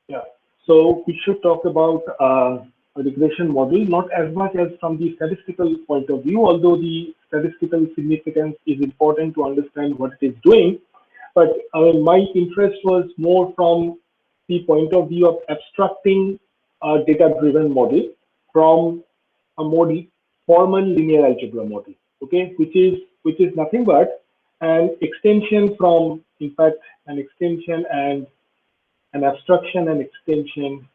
Yeah. So we should talk about a regression model, not as much as from the statistical point of view, although the statistical significance is important to understand what it is doing. But my interest was more from the point of view of abstracting a data-driven model from a model, formal linear algebra model, okay, which is nothing but an extension from, in fact, an extension and an abstraction and extension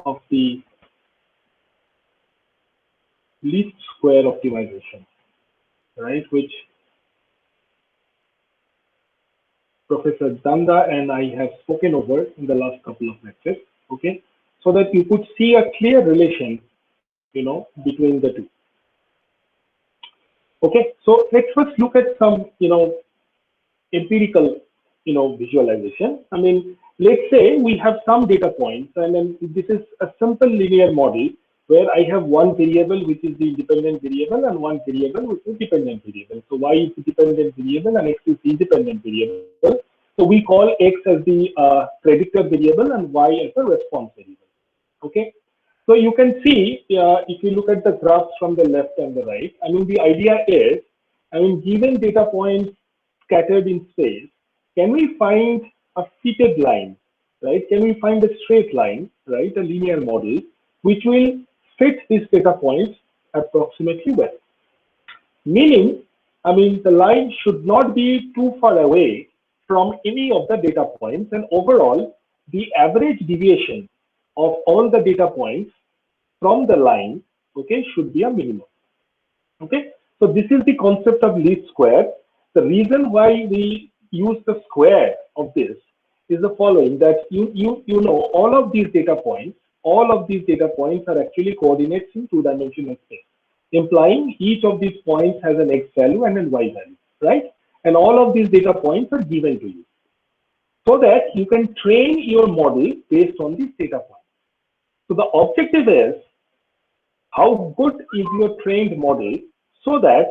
of the least square optimization, right, which Professor Danda and I have spoken over in the last couple of lectures, okay, so that you could see a clear relation, between the two. Okay, so let's first look at some, empirical, visualization. I mean, let's say we have some data points, and then this is a simple linear model where I have one variable which is the independent variable and one variable which is dependent variable. So y is the dependent variable and x is the independent variable. So we call x as the predictor variable and y as the response variable. Okay. So you can see if you look at the graphs from the left and the right, I mean, the idea is, I mean, given data points scattered in space, can we find a fitted line, right? Can we find a straight line, right? A linear model, which will fit these data points approximately well. Meaning, I mean, the line should not be too far away from any of the data points, and overall, the average deviation of all the data points from the line, okay, should be a minimum. Okay, so this is the concept of least square. The reason why we use the square of this is the following: that you know all of these data points are actually coordinates in two-dimensional space, implying each of these points has an x value and an y value, right? And all of these data points are given to you, so that you can train your model based on these data points. So the objective is, how good is your trained model, so that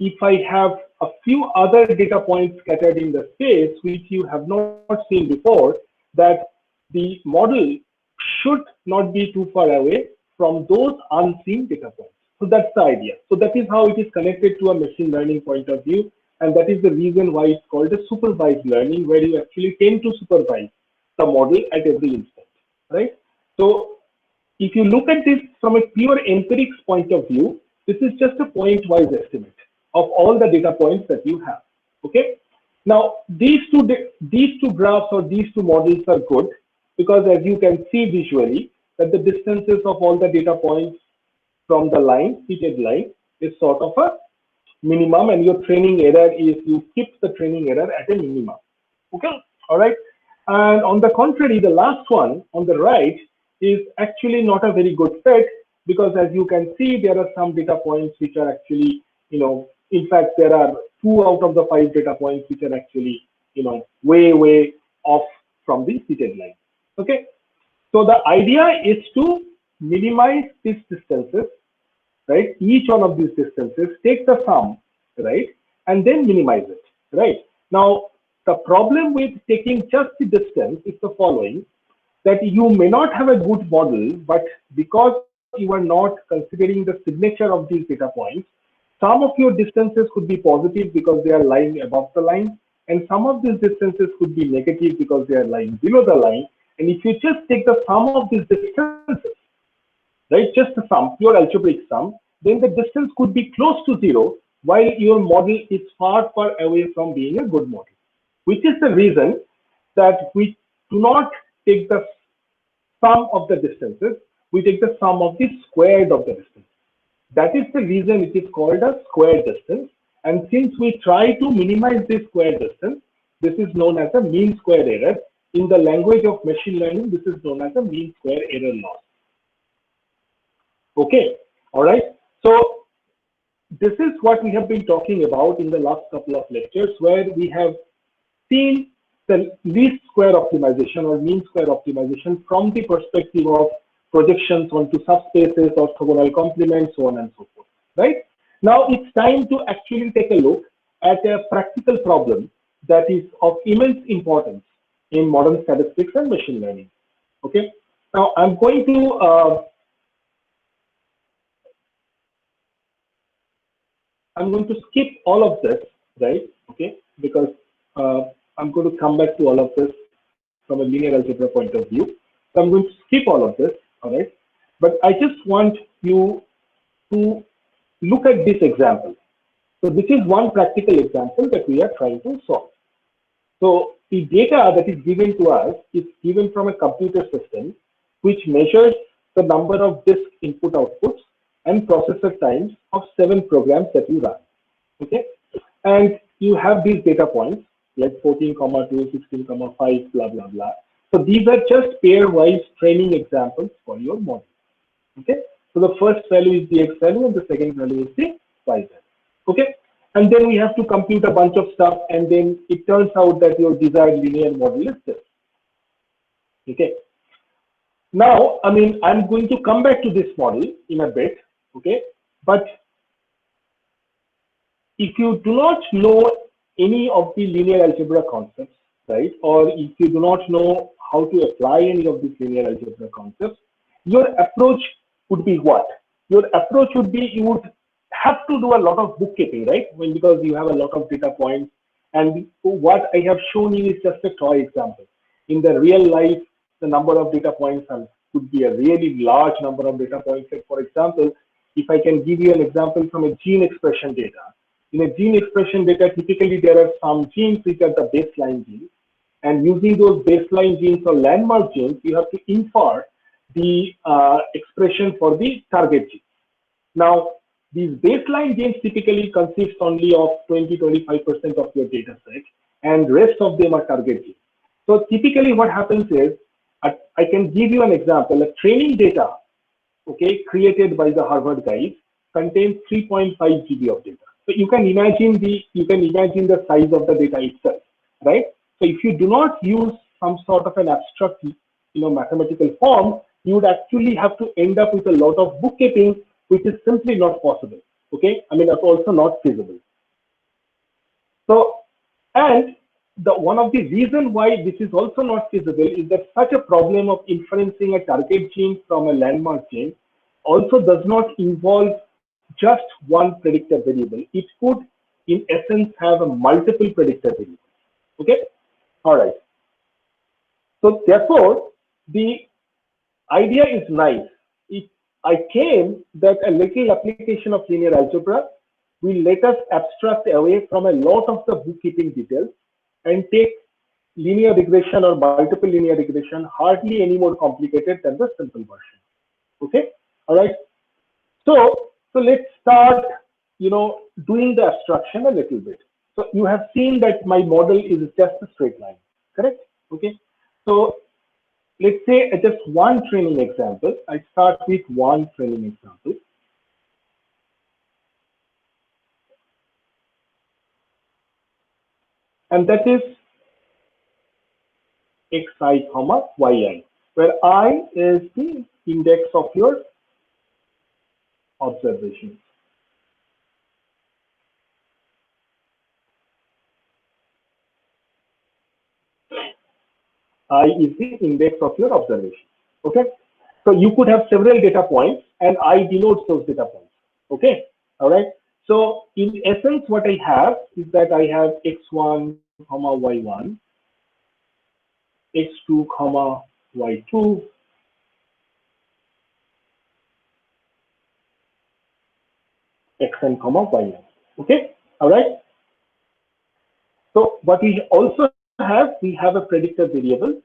if I have a few other data points scattered in the space which you have not seen before, that the model should not be too far away from those unseen data points. So that's the idea. So that is how it is connected to a machine learning point of view, and that is the reason why it's called a supervised learning, where you actually tend to supervise the model at every instant, right? So if you look at this from a pure empirics point of view, this is just a point-wise estimate of all the data points that you have. Okay. Now these two graphs or these two models are good, because as you can see visually that the distances of all the data points from the line, fitted line, is sort of a minimum, and your training error is, you keep the training error at a minimum. Okay. All right. And on the contrary, the last one on the right is actually not a very good fit, because as you can see, there are some data points which are actually, in fact, there are 2 out of the 5 data points which are actually, way off from the fitted line. Okay. So the idea is to minimize these distances, right? Each one of these distances, take the sum, right? And then minimize it, right? Now, the problem with taking just the distance is the following: that you may not have a good model, but because you are not considering the signature of these data points, some of your distances could be positive because they are lying above the line, and some of these distances could be negative because they are lying below the line. And if you just take the sum of these distances, right, just the sum, pure algebraic sum, then the distance could be close to 0, while your model is far away from being a good model, which is the reason that we do not take the sum of the distances, we take the sum of the squared of the distance. That is the reason it is called a square distance. And since we try to minimize this square distance, this is known as a mean square error. In the language of machine learning, this is known as a mean square error loss. Okay, all right. So this is what we have been talking about in the last couple of lectures, where we have seen the least square optimization or mean square optimization from the perspective of projections onto subspaces, orthogonal complements, so on and so forth, right? Now it's time to actually take a look at a practical problem that is of immense importance in modern statistics and machine learning. Okay. Now I'm going to skip all of this, right? Okay, because I'm going to come back to all of this from a linear algebra point of view. So I'm going to skip all of this, all right? But I just want you to look at this example. So this is one practical example that we are trying to solve. So the data that is given to us is given from a computer system which measures the number of disk input outputs and processor times of 7 programs that you run. Okay, and you have these data points like 14,2, 16,5, blah blah blah. So these are just pairwise training examples for your model. Okay, so the first value is the X value and the second value is the Y value. Okay, and then we have to compute a bunch of stuff, and then it turns out that your desired linear model is this. Okay, now I mean I'm going to come back to this model in a bit. Okay, but if you do not know any of the linear algebra concepts, right, or if you do not know how to apply any of these linear algebra concepts, your approach would be what? Your approach would be you would have to do a lot of bookkeeping, right? Because you have a lot of data points. And what I have shown you is just a toy example. In the real life, the number of data points could be a really large number of data points. Like for example, if I can give you an example from a gene expression data, in a gene expression data, typically there are some genes which are the baseline genes. And using those baseline genes or landmark genes, you have to infer the expression for the target gene. Now, these baseline genes typically consist only of 20-25% of your data set, and rest of them are target genes. So typically what happens is, I can give you an example. A training data, okay, created by the Harvard guys contains 3.5 GB of data. So you can imagine the size of the data itself, right? So if you do not use some sort of an abstract, mathematical form, you would actually have to end up with a lot of bookkeeping, which is simply not possible. Okay, I mean that's also not feasible. So, and one of the reasons why this is also not feasible is that such a problem of inferencing a target gene from a landmark gene also does not involve just one predictor variable. It could, in essence, have a multiple predictor variables. Okay, all right. So therefore, the idea is nice. I claim that a little application of linear algebra will let us abstract away from a lot of the bookkeeping details and take linear regression or multiple linear regression hardly any more complicated than the simple version. Okay, all right. So let's start, doing the abstraction a little bit. So you have seen that my model is just a straight line, correct? Okay. So let's say just one training example. I start with one training example. And that is xi comma yi, where I is the index of your observations. I is the index of your observations. Okay. So you could have several data points and I denotes those data points. Okay. All right. So in essence, what I have is that I have x1 comma y1, x2 comma y2, xn comma yn. Okay. All right. So what we also have, we have a predictor variable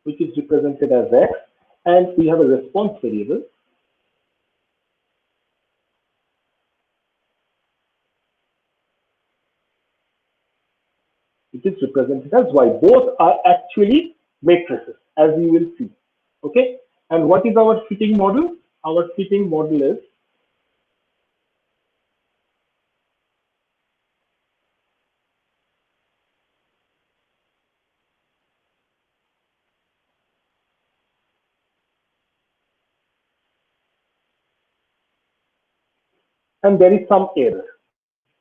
which is represented as x, and we have a response variable which is represented as y. Both are actually matrices, as we will see. Okay, and what is our fitting model? Our fitting model is and there is some error.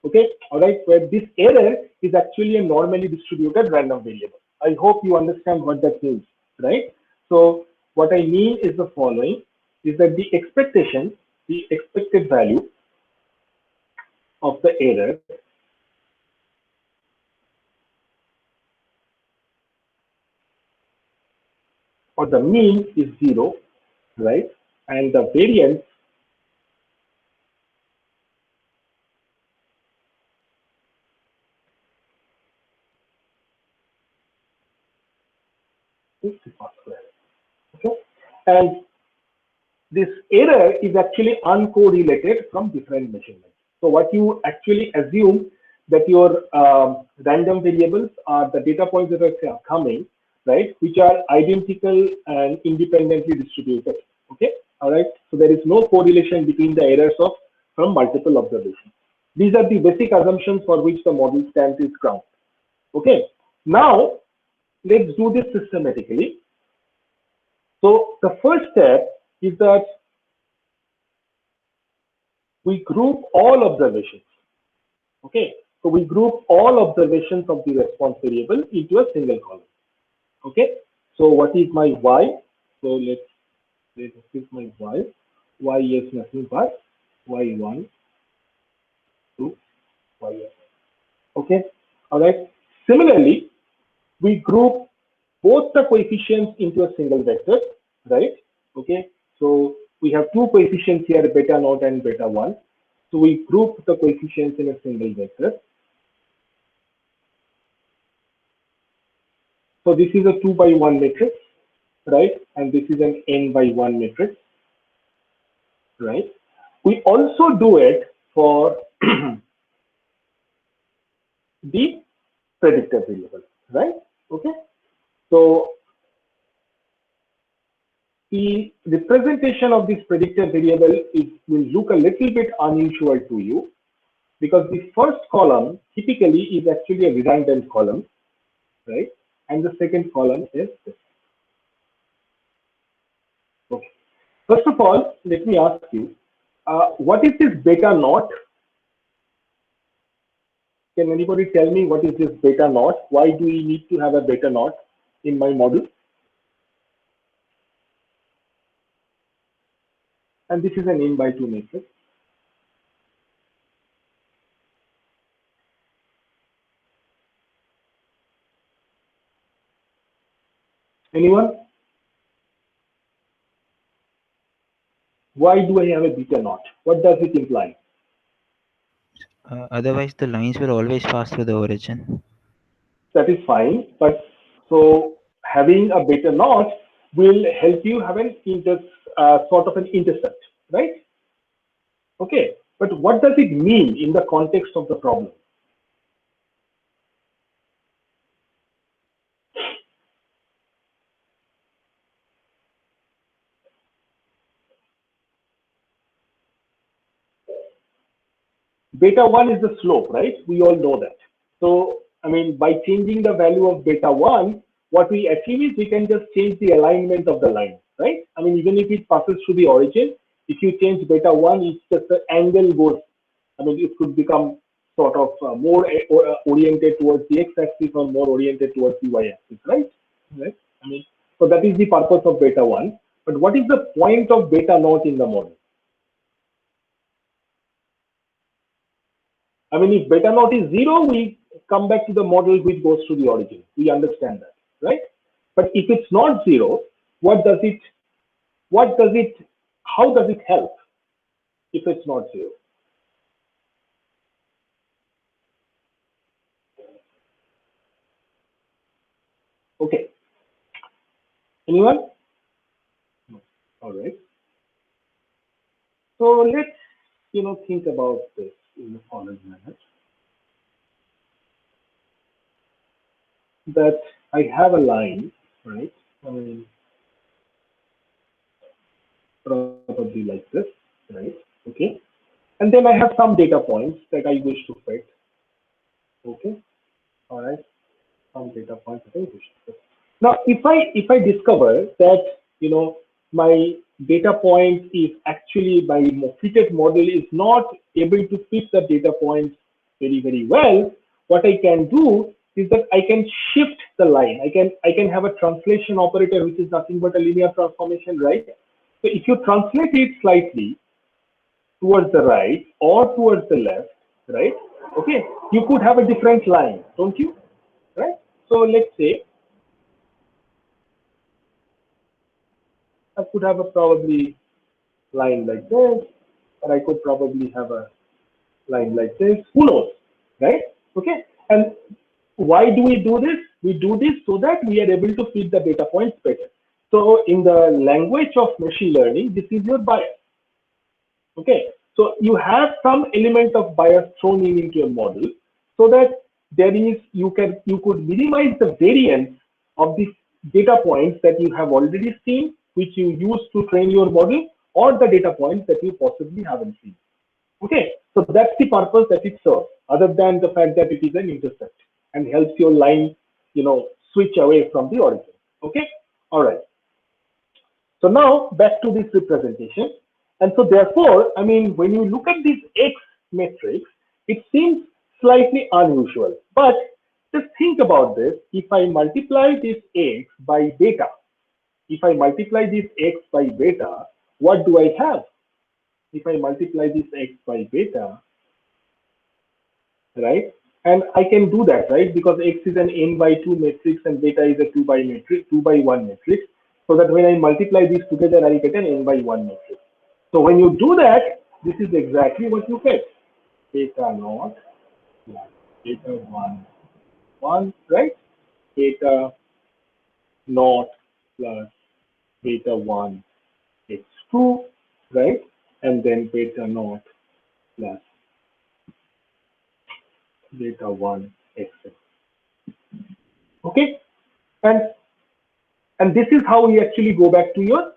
Okay, all right, where this error is actually a normally distributed random variable. I hope you understand what that means, right? So what I mean is the following, is that the expectation, the expected value of the error or the mean is 0, right? And the variance is sigma square. Okay, and this error is actually uncorrelated from different measurements. So what you actually assume that your random variables are the data points that are coming, right, which are identical and independently distributed. Okay, all right. So there is no correlation between the errors of from multiple observations. These are the basic assumptions for which the model stands its ground. Okay. Now let's do this systematically. So the first step is that we group all observations. Okay, so we group all observations of the response variable into a single column. Okay, so what is my y? So let's say this is my y. Y is nothing but y1 to yn. Okay, all right. Similarly, we group both the coefficients into a single vector, right? Okay, so we have two coefficients here, beta naught and beta 1. So we group the coefficients in a single vector. So this is a 2 by 1 matrix, right? And this is an n by 1 matrix, right? We also do it for the predictor variable, right? Okay. So the representation of this predictor variable will look a little bit unusual to you, because the first column typically is actually a redundant column, right? And the second column is this. Okay. First of all, let me ask you, what is this beta naught? Can anybody tell me what is this beta naught? Why do we need to have a beta naught in my model? And this is an n by 2 matrix. Anyone? Why do I have a beta naught? What does it imply? Otherwise, the lines will always pass through the origin. That is fine, but so having a beta naught will help you have an sort of an intercept, right? Okay, but what does it mean in the context of the problem? Beta 1 is the slope, right? We all know that. So, I mean, by changing the value of beta 1, what we achieve is we can just change the alignment of the line, right? I mean, even if it passes through the origin, if you change beta 1, it's just the angle goes, I mean, it could become sort of more oriented towards the x-axis or more oriented towards the y-axis, right? Right? I mean, so that is the purpose of beta 1. But what is the point of beta naught in the model? I mean, if beta naught is 0, we come back to the model which goes to the origin. We understand that, right? But if it's not 0, what does it, how does it help if it's not 0? Okay. Anyone? No. All right. So let's, think about this in the following manner. That I have a line, right? I mean, probably like this, right? Okay. And then I have some data points that I wish to fit. Okay. All right. Some data points that I wish to fit. Now, if I discover that my data point is actually my fitted model is not able to fit the data points very well, what I can do is that I can shift the line. I can have a translation operator which is nothing but a linear transformation, right? So if you translate it slightly towards the right or towards the left, right? Okay, you could have a different line, don't you? Right? So let's say I could have a probably line like this, or I could probably have a line like this. Who knows, right? Okay. And why do we do this? We do this so that we are able to fit the data points better. So in the language of machine learning, this is your bias. Okay. So you have some element of bias thrown in into your model so that there is you could minimize the variance of the data points that you have already seen, which you use to train your model, or the data points that you possibly haven't seen. Okay, so that's the purpose that it serves, other than the fact that it is an intercept and helps your line, switch away from the origin. Okay, all right. So now back to this representation. And so therefore, I mean, when you look at this X matrix, it seems slightly unusual. But just think about this. If I multiply this X by beta, if I multiply this X by beta, what do I have? If I multiply this X by beta, right? And I can do that, right? Because X is an n by 2 matrix and beta is a 2 by 1 matrix. So that when I multiply these together, I get an n by 1 matrix. So when you do that, this is exactly what you get. Beta naught plus beta 1, right? Beta naught plus beta 1 x2, right? And then beta naught plus beta 1 xn. Okay, and this is how we actually go back to your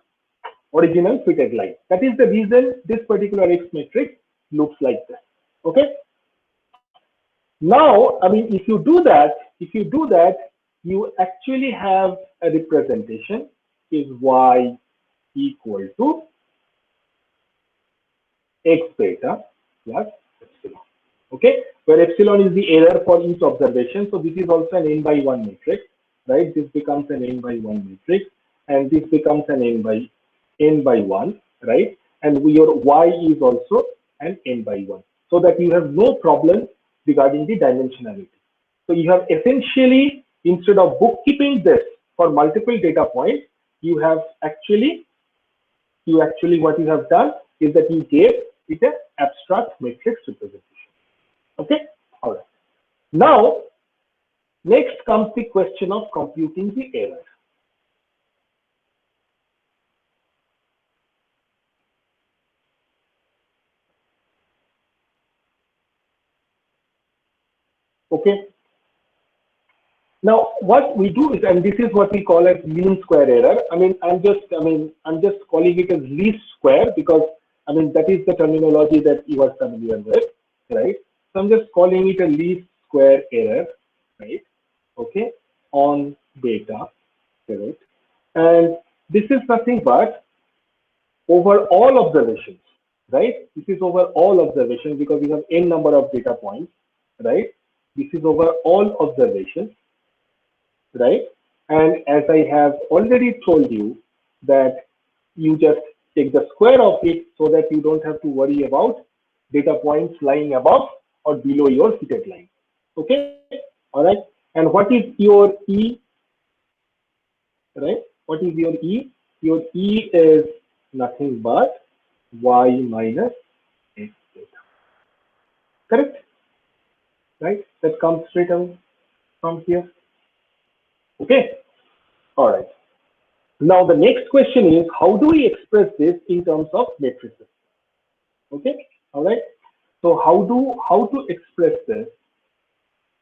original fitted line. That is the reason this particular X matrix looks like this. Okay. Now, I mean, if you do that, you actually have a representation is y equal to x beta plus epsilon. Okay, where epsilon is the error for each observation. So this is also an n by 1 matrix, right? This becomes an n by 1 matrix, and this becomes an n by 1, right? And your y is also an n by 1, so that you have no problem regarding the dimensionality. So you have essentially, instead of bookkeeping this for multiple data points, you have actually what you have done is that you gave it an abstract matrix representation. Okay, all right. Now, next comes the question of computing the error. Okay. Now, what we do is, and this is what we call as mean square error. I'm just calling it as least square because, that is the terminology that you are familiar with, right? So I'm just calling it a least square error, right? Okay, on data, correct? And this is nothing but over all observations, right? This is over all observations because we have n number of data points, right? This is over all observations, right? And as I have already told you that you just take the square of it so that you don't have to worry about data points lying above or below your fitted line. Okay, all right. And what is your E, right? What is your E? Your E is nothing but y minus x beta. Correct? Right? That comes straight away from here. Okay. All right. Now the next question is, how do we express this in terms of matrices? Okay. All right. So how to express this?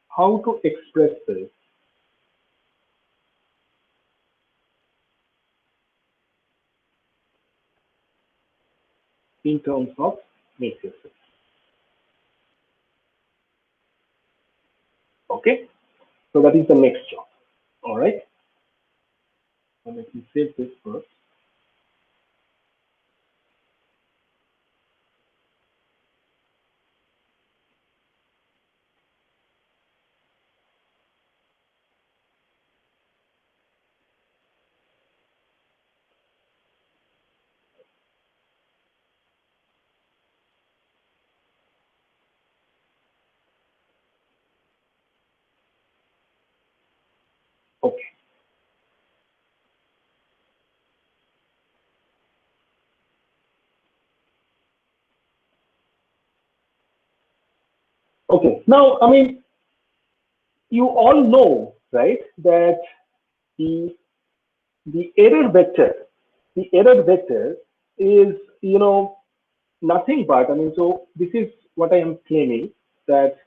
How to express this in terms of matrices? Okay. So that is the next job. All right. So let me save this first. Okay, now, I mean, you all know, right, that the the error vector, the error vector is, nothing but, I mean, so this is what I am claiming, that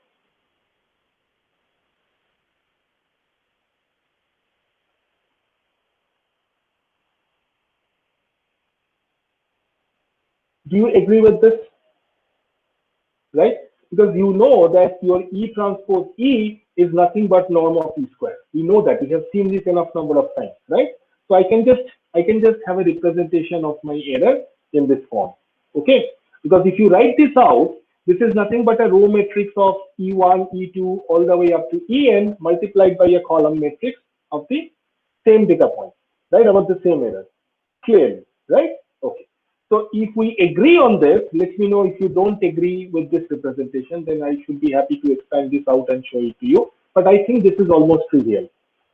do you agree with this, right? Because you know that your E transpose E is nothing but norm of E square. We know that. We have seen this enough number of times, right? So I can just have a representation of my error in this form. Okay? Because if you write this out, this is nothing but a row matrix of E1, E2, all the way up to En multiplied by a column matrix of the same data point, right? About the same error. Clearly, right? Okay. So if we agree on this, let me know. If you don't agree with this representation, then I should be happy to expand this out and show it to you. But I think this is almost trivial,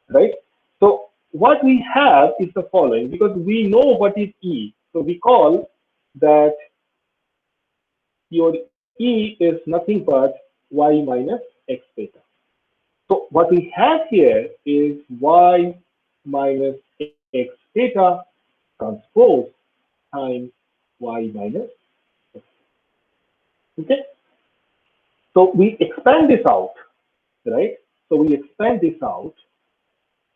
right? So what we have is the following, because we know what is E. So we call that your E is nothing but Y minus X theta. So what we have here is Y minus X theta transpose times Y minus X. Okay. So we expand this out, right? So we expand this out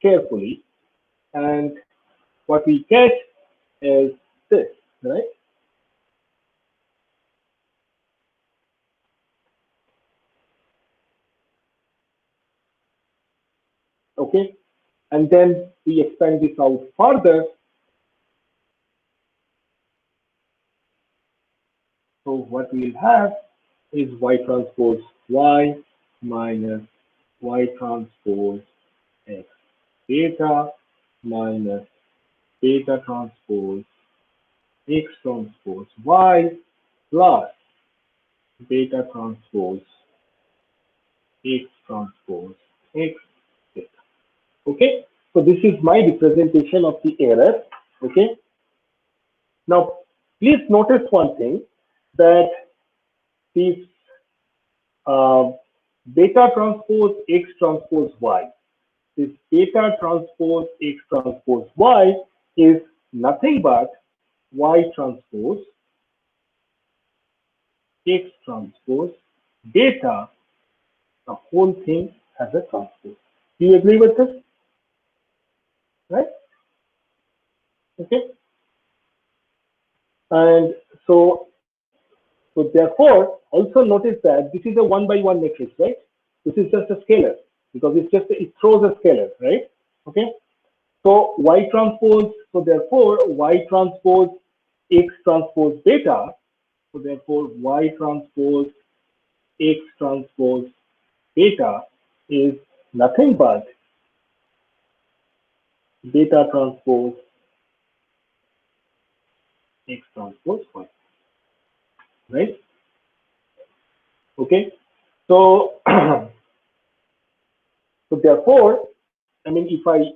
carefully, and what we get is this, right? Okay. And then we expand this out further. So what we'll have is Y transpose Y minus Y transpose X theta minus theta transpose X transpose Y plus beta transpose X transpose X theta. Okay, so this is my representation of the error. Okay, now please notice one thing, that this uh, beta transpose X transpose Y, this beta transpose X transpose Y is nothing but Y transpose X transpose beta. The whole thing has a transpose. Do you agree with this? Right? Okay. And so therefore, also notice that this is a one by one matrix, right? This is just a scalar, because it throws a scalar, right? Okay. So Y transpose, so therefore Y transpose X transpose beta, so therefore Y transpose X transpose beta is nothing but beta transpose X transpose Y, right? Okay. So so therefore, I mean, if I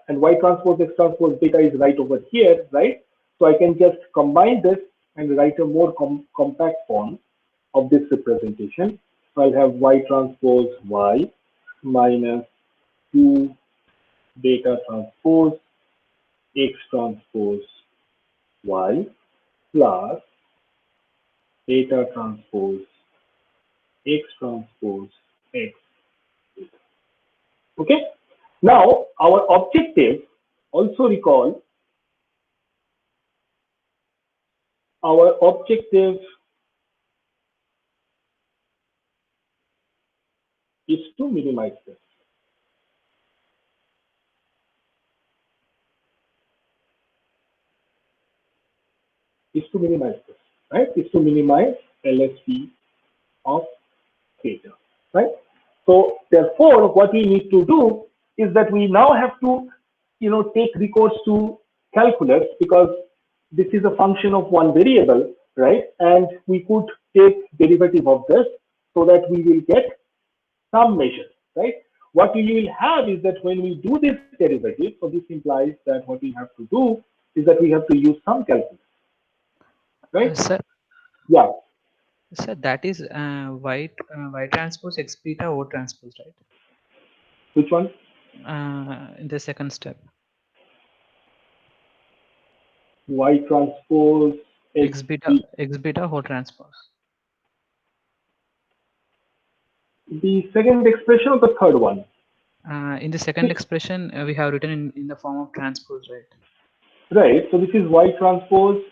and Y transpose X transpose beta is right over here, right? So I can just combine this and write a more compact form of this representation. So I'll have Y transpose Y minus 2 beta transpose X transpose Y plus beta transpose X transpose X. Okay. Now our objective, also recall, our objective is to minimize this. Is to minimize this, right? Is to minimize LSP of theta, right? So therefore, what we need to do is that we now have to, take recourse to calculus, because this is a function of one variable, right? And we could take derivative of this so that we will get some measure, right? What we will have is that when we do this derivative, so this implies that what we have to do is that we have to use some calculus, right? Sir, Yeah. So that is y transpose x beta O transpose, right? Which one? In the second step, Y transpose X B. x beta O transpose. The second expression or the third one? In the second expression, we have written in the form of transpose, right? Right. So this is Y transpose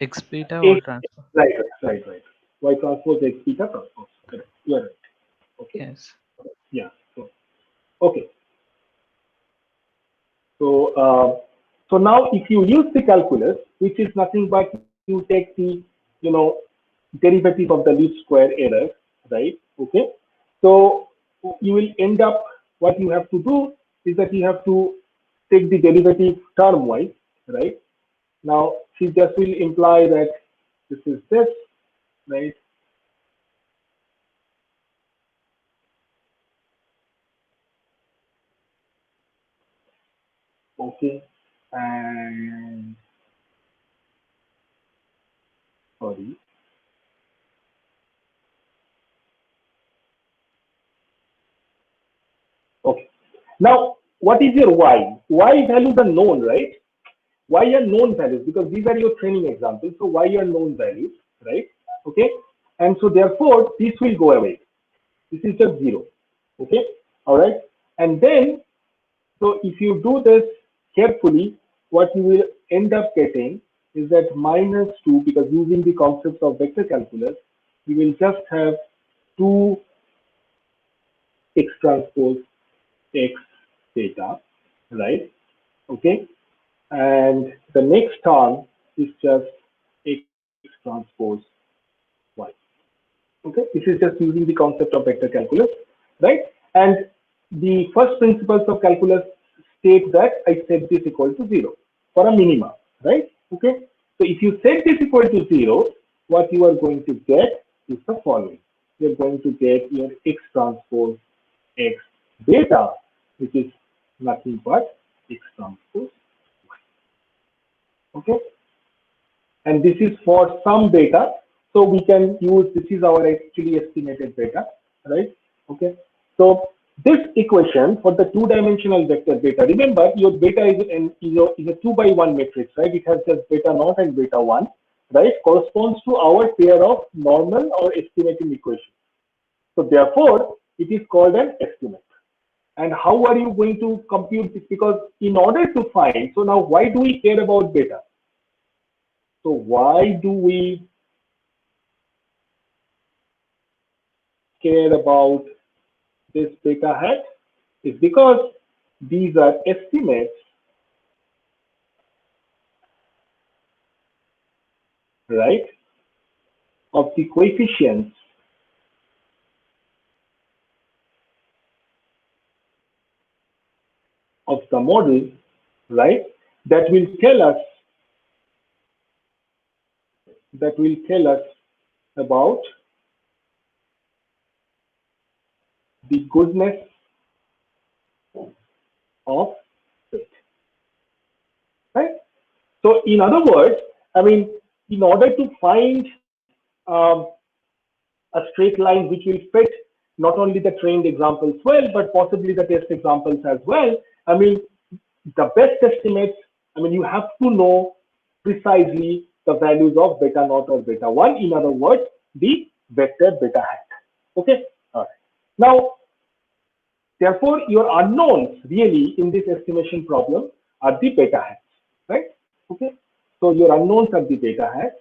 X beta O X. transpose. Right. Y transpose X beta transpose. Correct. You are right. Okay. Yes. Yeah. So, okay. So, so now if you use the calculus, which is nothing but you take the, you know, derivative of the least square error, right? Okay. So you will end up, what you have to do is that you have to take the derivative term wise, right? Now, see, this will imply that this is this, right? Okay. And sorry. Okay. Now, what is your y? Y values are known, right? Y are known values because these are your training examples. So y are known values, right? Okay. And so therefore, this will go away. This is just zero. Okay. All right. And then, so if you do this carefully, what you will end up getting is that -2, because using the concepts of vector calculus, you will just have 2 x transpose x theta, right? Okay. And the next term is just x transpose y. Okay, this is just using the concept of vector calculus, right? And the first principles of calculus state that I set this equal to 0 for a minima, right? Okay, so if you set this equal to 0, what you are going to get is the following. You're going to get your x transpose x beta, which is nothing but x transpose. Okay, and this is for some beta. So we can use, this is our actually estimated beta, right? Okay. So this equation for the two-dimensional vector beta, remember your beta is a 2 by 1 matrix, right? It has just beta naught and beta 1, right? Corresponds to our pair of normal or estimating equations. So therefore, it is called an estimate. And how are you going to compute this? Because in order to find, so now why do we care about beta? So why do we care about this beta hat? Is because these are estimates, right, of the coefficients of the model, right, that will tell us about the goodness of it, right? So in other words, I mean, in order to find um, a straight line which will fit not only the trained examples well, but possibly the test examples as well. I mean, the best estimates, I mean, you have to know precisely the values of beta naught or beta 1. In other words, the vector beta hat. Okay. All right. Now, therefore, your unknowns really in this estimation problem are the beta hats, right? Okay. So your unknowns are the beta hats.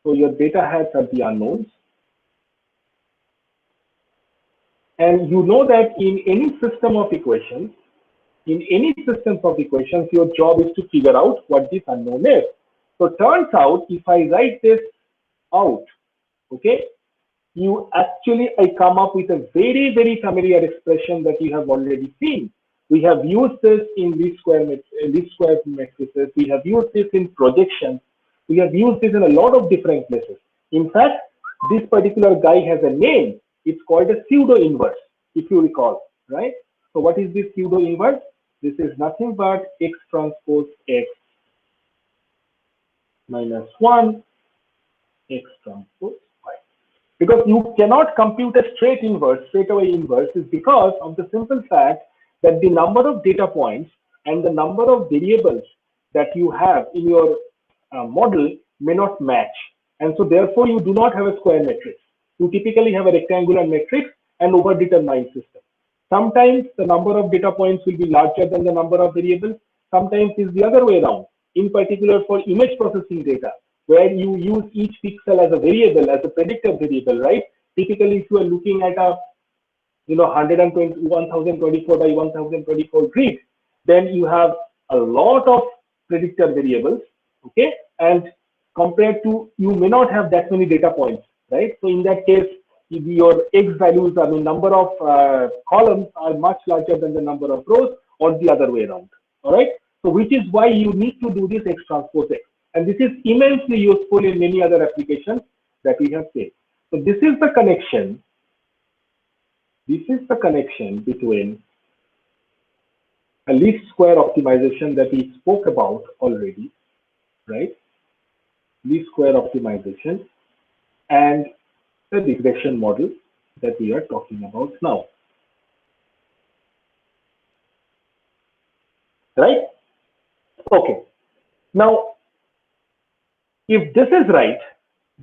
So your beta hats are the unknowns. And you know that in any system of equations, your job is to figure out what this unknown is. So turns out, if I write this out, okay, I come up with a very, very familiar expression that you have already seen. We have used this in least square matrices. We have used this in projections. We have used this in a lot of different places. In fact, this particular guy has a name. It's called a pseudo inverse, if you recall, right? So what is this pseudo inverse? This is nothing but x transpose x minus 1 X transpose Y. Because you cannot compute a straightaway inverse is because of the simple fact that the number of data points and the number of variables that you have in your model may not match. And so therefore you do not have a square matrix. You typically have a rectangular matrix and overdetermined system. Sometimes the number of data points will be larger than the number of variables. Sometimes it's the other way around. In particular for image processing data, where you use each pixel as a variable, as a predictive variable, right? Typically, if you are looking at a 1024 by 1024 grid, then you have a lot of predictor variables, okay? And compared to, you may not have that many data points, right? So in that case, your X values, I mean, number of columns are much larger than the number of rows, or the other way around, all right? So which is why you need to do this X transpose X. And this is immensely useful in many other applications that we have seen. So this is the connection. This is the connection between a least square optimization that we spoke about already, right? Least square optimization and the regression model that we are talking about now. Right? Okay. Now, if this is right,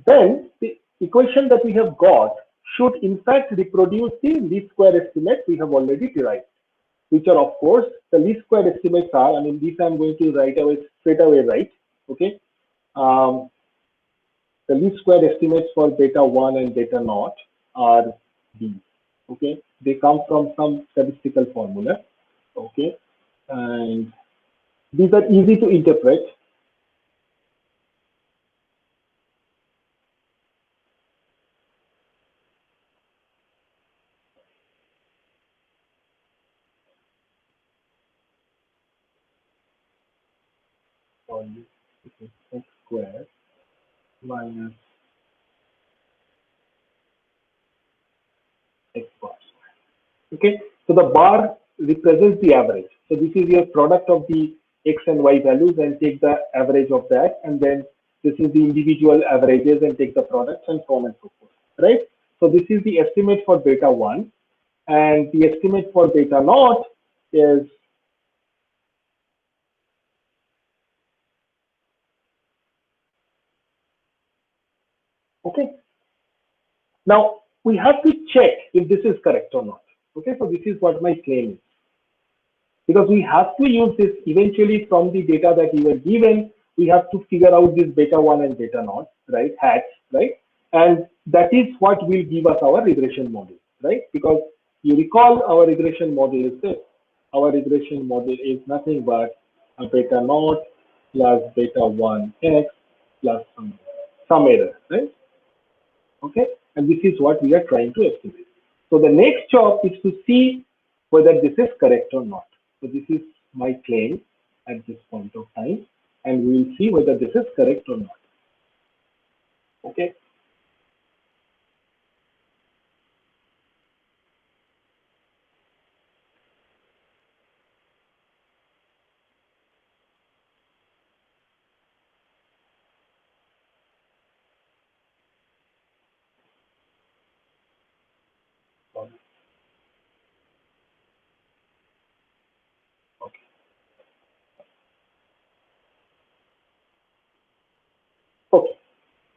then the equation that we have got should in fact reproduce the least square estimate we have already derived, which are of course the least square estimates are, I mean, these I'm going to straight away write, okay? The least square estimates for beta 1 and beta naught are these, okay? They come from some statistical formula, okay? And these are easy to interpret. X squared minus X bar square. Okay, so the bar represents the average. So this is your product of the X and Y values and take the average of that, and then this is the individual averages and take the products and so on and so forth, right? So this is the estimate for beta 1, and the estimate for beta naught is okay. Now we have to check if this is correct or not. Okay, so this is what my claim is. Because we have to use this eventually from the data that we were given, we have to figure out this beta 1 and beta naught, right? Hats, right? And that is what will give us our regression model, right? Because you recall our regression model is this. Our regression model is nothing but a beta naught plus beta 1 x plus some error, right? Okay, and this is what we are trying to estimate. So the next job is to see whether this is correct or not. So this is my claim at this point of time, and we will see whether this is correct or not. Okay. Okay.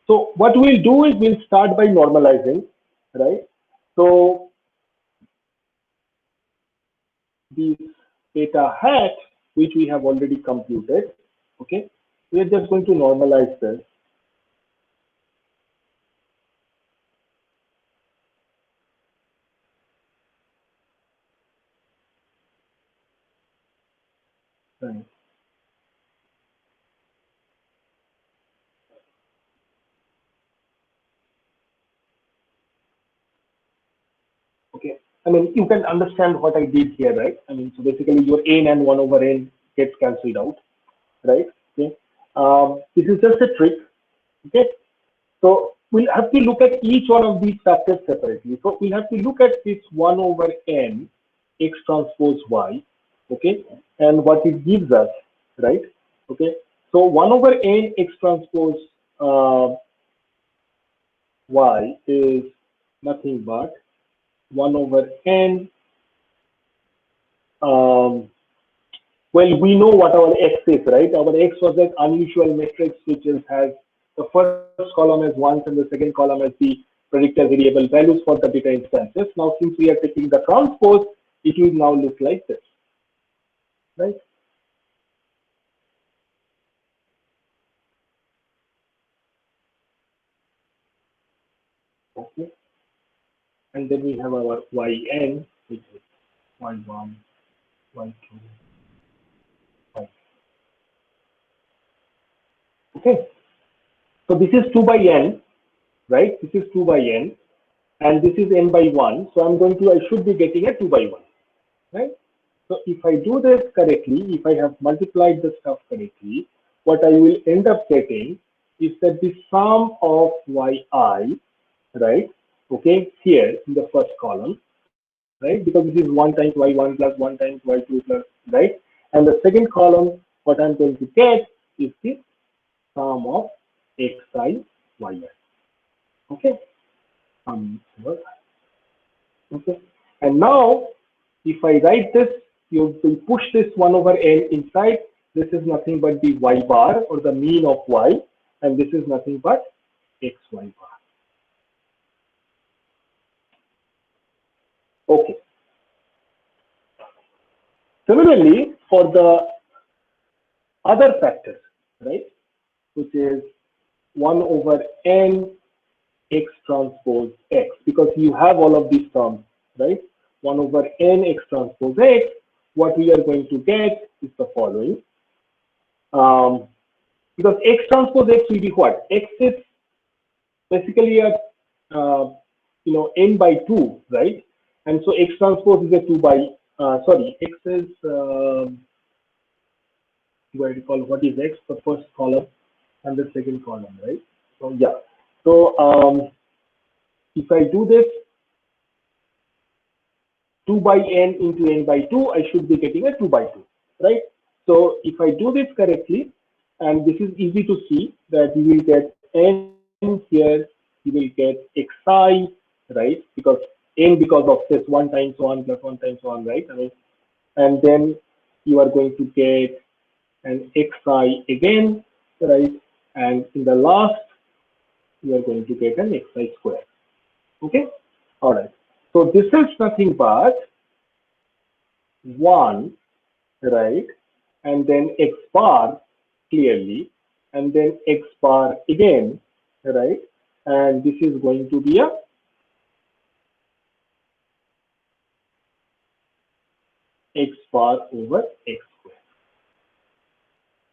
So what we'll do is we'll start by normalizing, right? So the beta hat, which we have already computed, okay, we're just going to normalize this. Right. Okay, I mean, you can understand what I did here, right? I mean, so basically your n and 1 over n gets cancelled out, right? Okay, this is just a trick, okay? So we'll have to look at each one of these factors separately. So we have to look at this 1 over n X transpose Y, okay, and what it gives us, right? Okay, so 1 over n X transpose y is nothing but 1 over n. Well, we know what our x is, right? Our x was that unusual matrix which has the first column as ones and the second column as the predictor variable values for the data instances. Now, since we are taking the transpose, it will now look like this, right? Okay. And then we have our yn, which is y1, y2, y3. Okay. So this is 2 by n, right? This is 2 by n, and this is n by 1. So I should be getting a 2 by 1, right? So if I do this correctly, if I have multiplied the stuff correctly, what I will end up getting is that the sum of yi, right? Okay, here in the first column, right? Because this is 1 times y1 plus 1 times y2 plus, right? And the second column, what I'm going to get is the sum of xi, yi. Okay. Okay. And now, if I write this, you will push this 1 over n inside. This is nothing but the y bar or the mean of y, and this is nothing but xy bar. Okay. Similarly, for the other factors, right, which is 1 over n x transpose x, because you have all of these terms, right? 1 over n x transpose x, what we are going to get is the following. Because x transpose x will be what? X is basically a n by 2, right? And so x transpose is a 2 by x is what do you call, what is x? The first column and the second column, right? So yeah. So if I do this 2 by n into n by 2, I should be getting a 2 by 2, right? So if I do this correctly, and this is easy to see that you will get n here, you will get xi, right? Because n because of this 1 times 1 plus 1 times 1, right? I mean, and then you are going to get an xi again, right? And in the last, you are going to get an xi square. Okay? All right. So this is nothing but 1, right? And then x bar clearly, and then x bar again, right? And this is going to be a x bar over x square.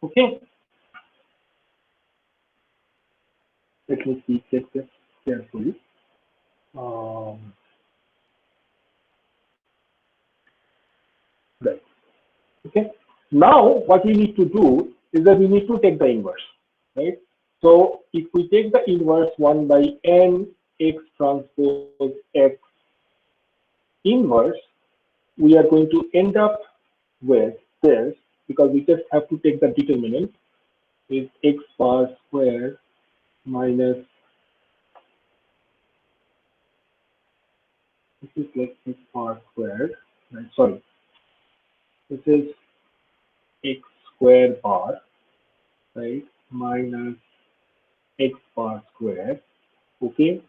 Okay. Let me see, check this carefully. Right. Okay. Now, what we need to do is that we need to take the inverse, right? So, if we take the inverse 1 by n x transpose x inverse, we are going to end up with this, because we just have to take the determinant, is x bar squared minus, this is like x bar squared, right? Sorry, this is x square bar, right, minus x bar squared, okay,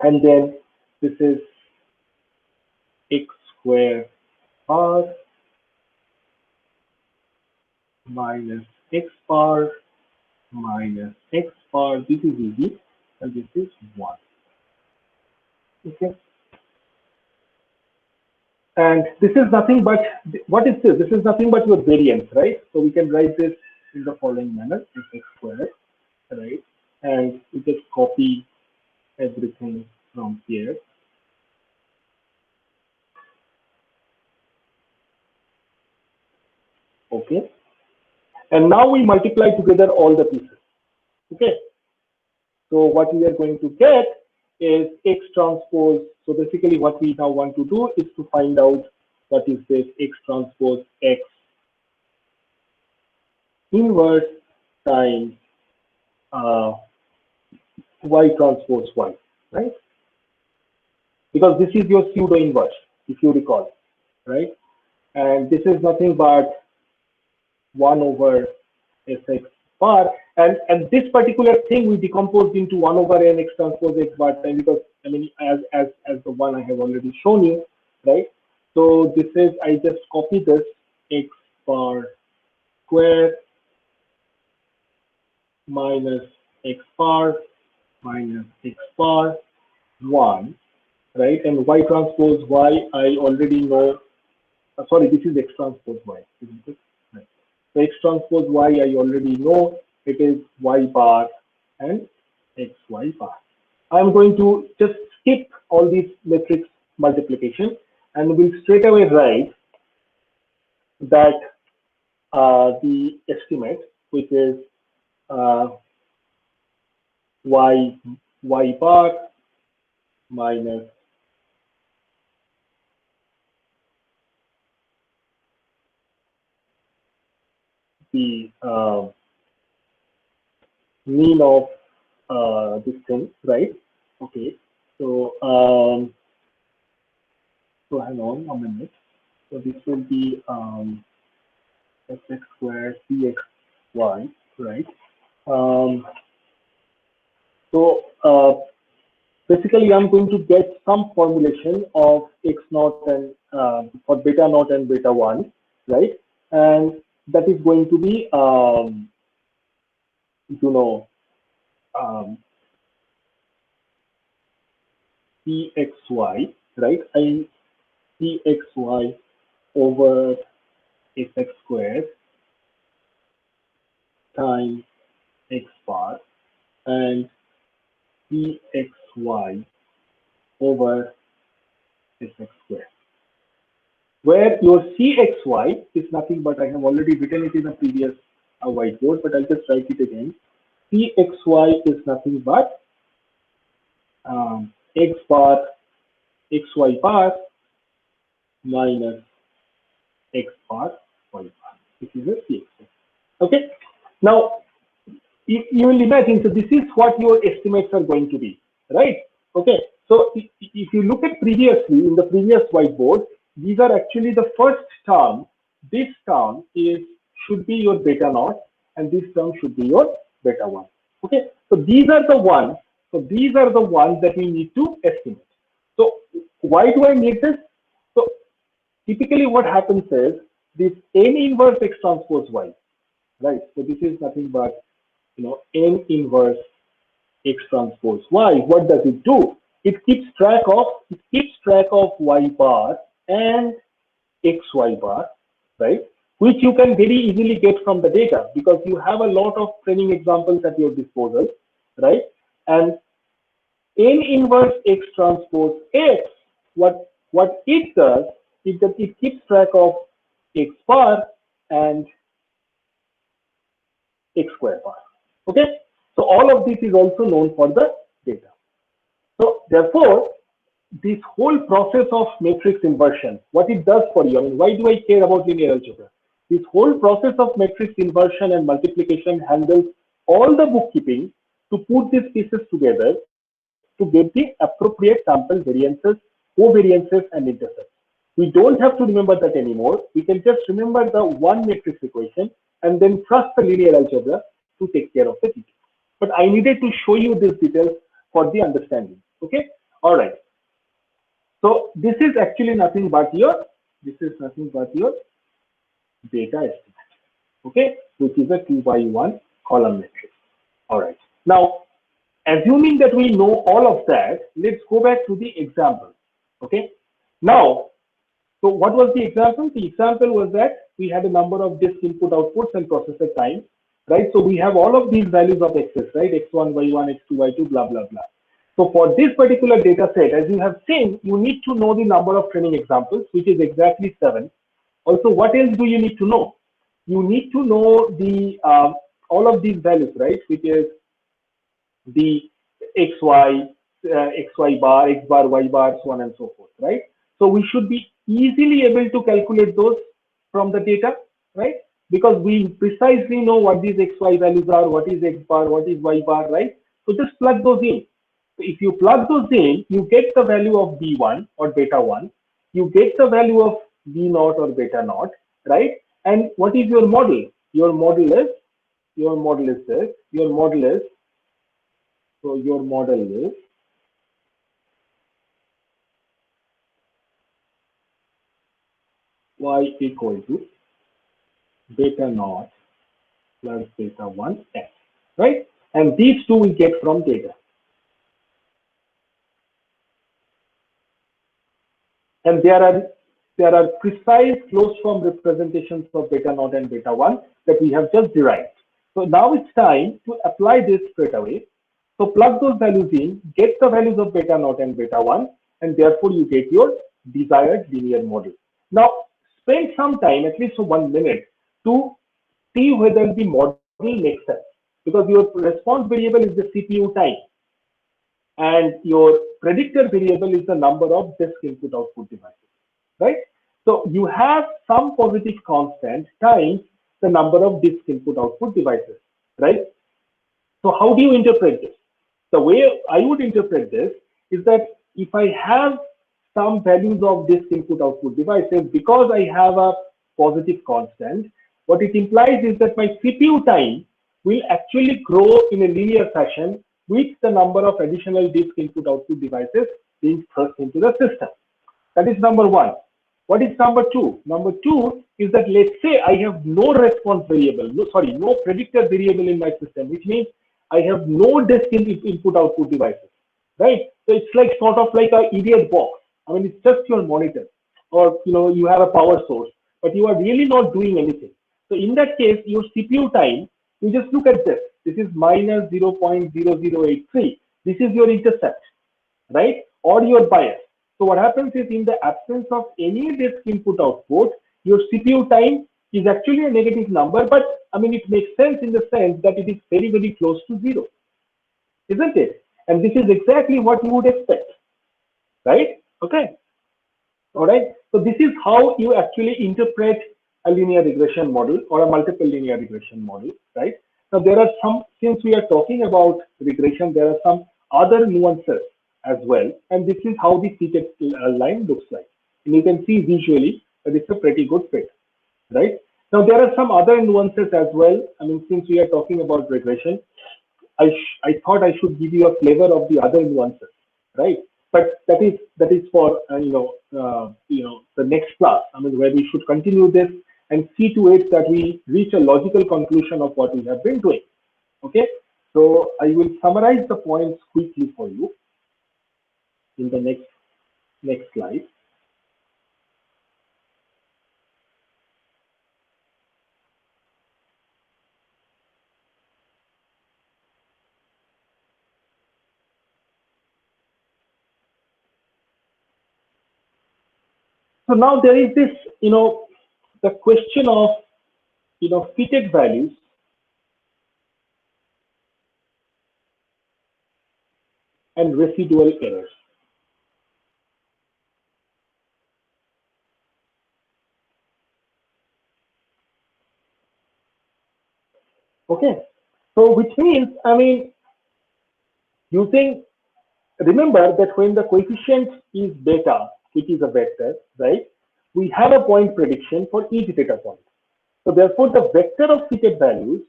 and then this is x square bar minus x bar minus x bar, this is easy, and this is 1, okay. And this is nothing but, what is this? This is nothing but your variance, right? So we can write this in the following manner, x squared, right? And we just copy everything from here. Okay. And now we multiply together all the pieces. Okay. So what we are going to get is x transpose. So basically what we now want to do is to find out what is this x transpose x inverse times y transpose y, right? Because this is your pseudo inverse, if you recall, right? And this is nothing but 1 over Sx bar, and this particular thing we decomposed into 1 over n x transpose x bar time, because I mean as the one I have already shown you, right? So this is, I just copy this x bar square minus x bar minus x bar 1, right? And y transpose y I already know. Sorry, this is x transpose y, isn't it? Right. So x transpose y I already know, it is y bar and xy bar. I'm going to just skip all these matrix multiplication and we'll straight away write that the estimate, which is y bar minus the mean of this thing, right? Okay, so so hang on a minute. So this will be fx squared cxy, right? So basically, I'm going to get some formulation of x naught and for beta naught and beta 1, right? And that is going to be, cxy, right? I cxy over fx squared times x bar and cxy over fx squared, where your cxy is nothing but, I have already written it in a previous whiteboard, but I'll just write it again. cxy is nothing but x bar xy bar minus x bar y bar. This is a cxy. Okay. Now you will imagine, so this is what your estimates are going to be, right? Okay. So if you look at previously in the previous whiteboard, these are actually the first term. This term should be your beta naught, and this term should be your beta 1. Okay. So these are the ones. So these are the ones that we need to estimate. So why do I need this? So typically what happens is this n inverse x transpose y, right? So this is nothing but, n inverse x transpose y. What does it do? It keeps track of y bar and xy bar, right? Which you can very easily get from the data because you have a lot of training examples at your disposal, right? And n inverse x transpose x, what it does is that it keeps track of x bar and x square bar. Okay, so all of this is also known for the data. So therefore, this whole process of matrix inversion, what it does for you, I mean, why do I care about linear algebra? This whole process of matrix inversion and multiplication handles all the bookkeeping to put these pieces together to get the appropriate sample variances, covariances, and intercepts. We don't have to remember that anymore. We can just remember the one matrix equation and then trust the linear algebra to take care of the details. But I needed to show you these details for the understanding. Okay. All right. So this is actually nothing but your data estimate. Okay, which is a 2x1 column matrix. All right. Now, assuming that we know all of that, let's go back to the example. Okay. Now, so what was the example? The example was that we had a number of disk input outputs and processor time, right? So we have all of these values of x's, right? x1, y1, x2, y2, blah, blah, blah. So for this particular data set, as you have seen, you need to know the number of training examples, which is exactly 7. Also, what else do you need to know? You need to know the all of these values, right? Which is the xy, xy bar, x bar, y bar, so on and so forth, right? So we should be easily able to calculate those from the data, right? Because we precisely know what these xy values are, what is x bar, what is y bar, right? So just plug those in. So if you plug those in, you get the value of B1 or beta 1, you get the value of B naught or beta naught, right? And what is your model? Your model is this. Your model is, so your model is y equal to beta naught plus beta 1 x, right? And these two we get from data. And there are precise closed form representations of beta naught and beta 1 that we have just derived. So now it's time to apply this straight away. So plug those values in, get the values of beta naught and beta 1, and therefore you get your desired linear model. Now spend some time, at least for 1 minute, to see whether the model makes sense, because your response variable is the CPU time, and your predictor variable is the number of disk input output devices, right? So you have some positive constant times the number of disk input output devices, right? So how do you interpret this? The way I would interpret this is that if I have some values of disk input output devices, because I have a positive constant, what it implies is that my CPU time will actually grow in a linear fashion with the number of additional disk input output devices being thrust into the system. That is number one. What is number two? Number two is that, let's say I have no response variable, no predictor variable in my system, which means I have no disk input output devices, right? So it's like sort of like an idiot box. I mean, it's just your monitor, or you have a power source, but you are really not doing anything. So in that case, your CPU time, you just look at this. This is minus 0.0083. This is your intercept, right? Or your bias. So what happens is, in the absence of any disk input output, your CPU time is actually a negative number, but I mean, it makes sense in the sense that it is very, very close to zero, isn't it? And this is exactly what you would expect, right? Okay. All right. So this is how you actually interpret a linear regression model or a multiple linear regression model, right? Now there are some, since we are talking about regression, there are some other nuances as well, and this is how the fitted line looks like. And you can see visually that it's a pretty good fit, right? Now there are some other nuances as well. I mean, since we are talking about regression, I thought I should give you a flavor of the other nuances, right? But that is for the next class. I mean, where we should continue this and see to it that we reach a logical conclusion of what we have been doing. Okay, so I will summarize the points quickly for you in the next slide. So now there is this, the question of, fitted values and residual errors. Okay, so which means, I mean, remember that when the coefficient is beta, which is a vector, right? We have a point prediction for each data point. So therefore, the vector of fitted values,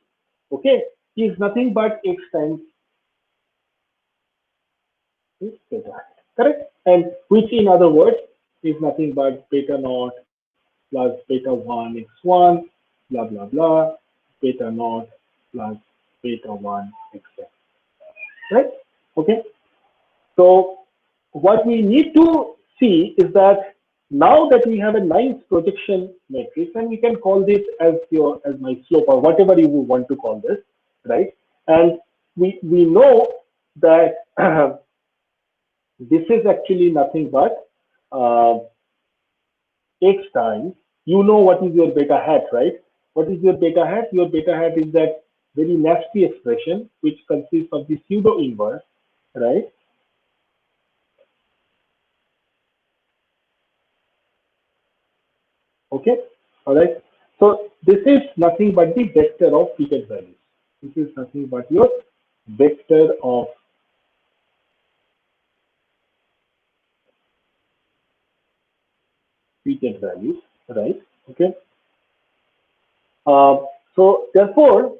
okay, is nothing but x times this beta, correct? And which, in other words, is nothing but beta naught plus beta 1 x1, blah blah blah, beta naught plus beta 1 xn, right? Okay. So what we need to see is that now that we have a nice projection matrix, and we can call this as my slope or whatever you want to call this, right? And we know that this is actually nothing but x times, what is your beta hat, right? What is your beta hat? Your beta hat is that very nasty expression which consists of the pseudo inverse, right? Okay, all right. So this is nothing but the vector of fitted values. This is nothing but your vector of fitted values, right? Okay. So therefore,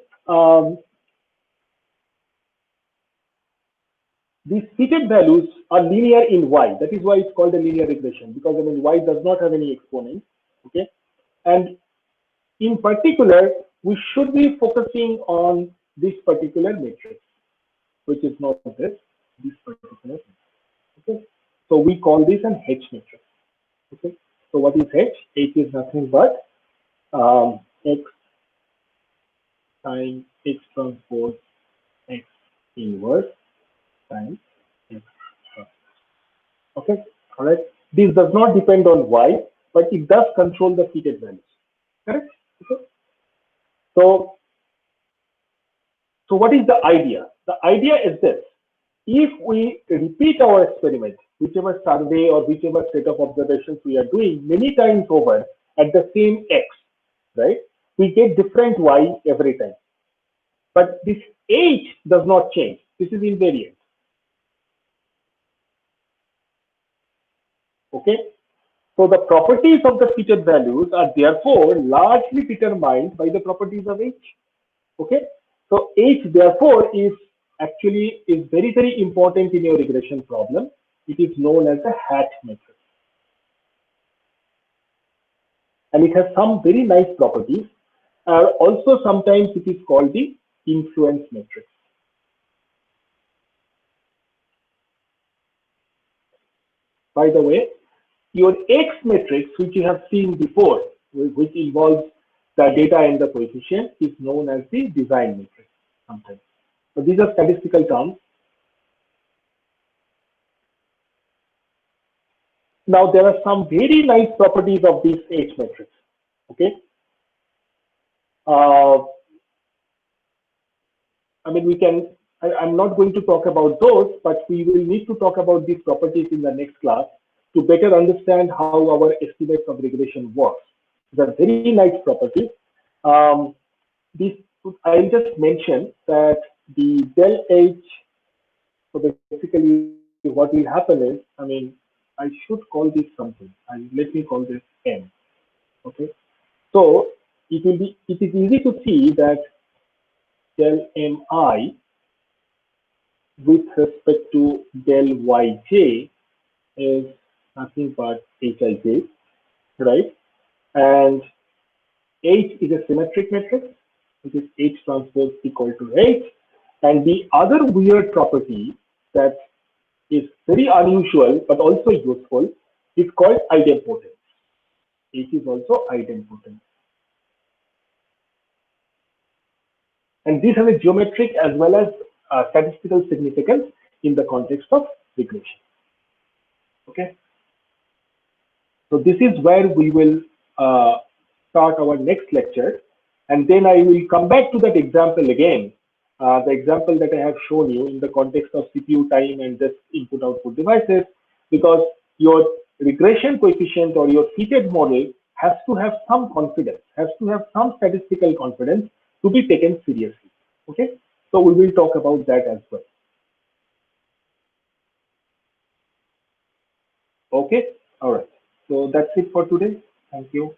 these fitted values are linear in y. That is why it's called a linear regression, because I mean y does not have any exponents. Okay, and in particular, we should be focusing on this particular matrix, which is not this particular matrix. Okay, so we call this an H matrix. Okay, so what is H? H is nothing but X times X transpose X inverse times X transpose. Okay, all right. This does not depend on Y, but it does control the fitted values. Correct? Okay. So what is the idea? The idea is this: if we repeat our experiment, whichever survey or whichever set of observations we are doing many times over at the same X, right? We get different Y every time. But this H does not change. This is invariant. Okay. So the properties of the fitted values are therefore largely determined by the properties of H. Okay. So H therefore is actually very, very important in your regression problem. It is known as the hat matrix. And it has some very nice properties. Also sometimes it is called the influence matrix. By the way, your X matrix, which you have seen before, which involves the data and the coefficient, is known as the design matrix sometimes. So these are statistical terms. Now there are some very nice properties of this H matrix. Okay. I mean, we can, I'm not going to talk about those, but we will need to talk about these properties in the next class to better understand how our estimates of regression works. These are very nice properties. This, I'll just mention that the del H, so basically what will happen is, I mean, I should call this something. Let me call this M. Okay. So it is easy to see that del Mi with respect to del Yj is nothing but Hij, right? And H is a symmetric matrix, which is H transpose equal to H. And the other weird property that is very unusual but also useful is called idempotence. H is also idempotent. And this has a geometric as well as statistical significance in the context of regression. Okay. So this is where we will start our next lecture, and then I will come back to that example again, the example that I have shown you in the context of CPU time and just input-output devices, because your regression coefficient or your fitted model has to have some confidence, has to have some statistical confidence to be taken seriously. Okay, so we will talk about that as well. Okay, all right. So that's it for today. Thank you.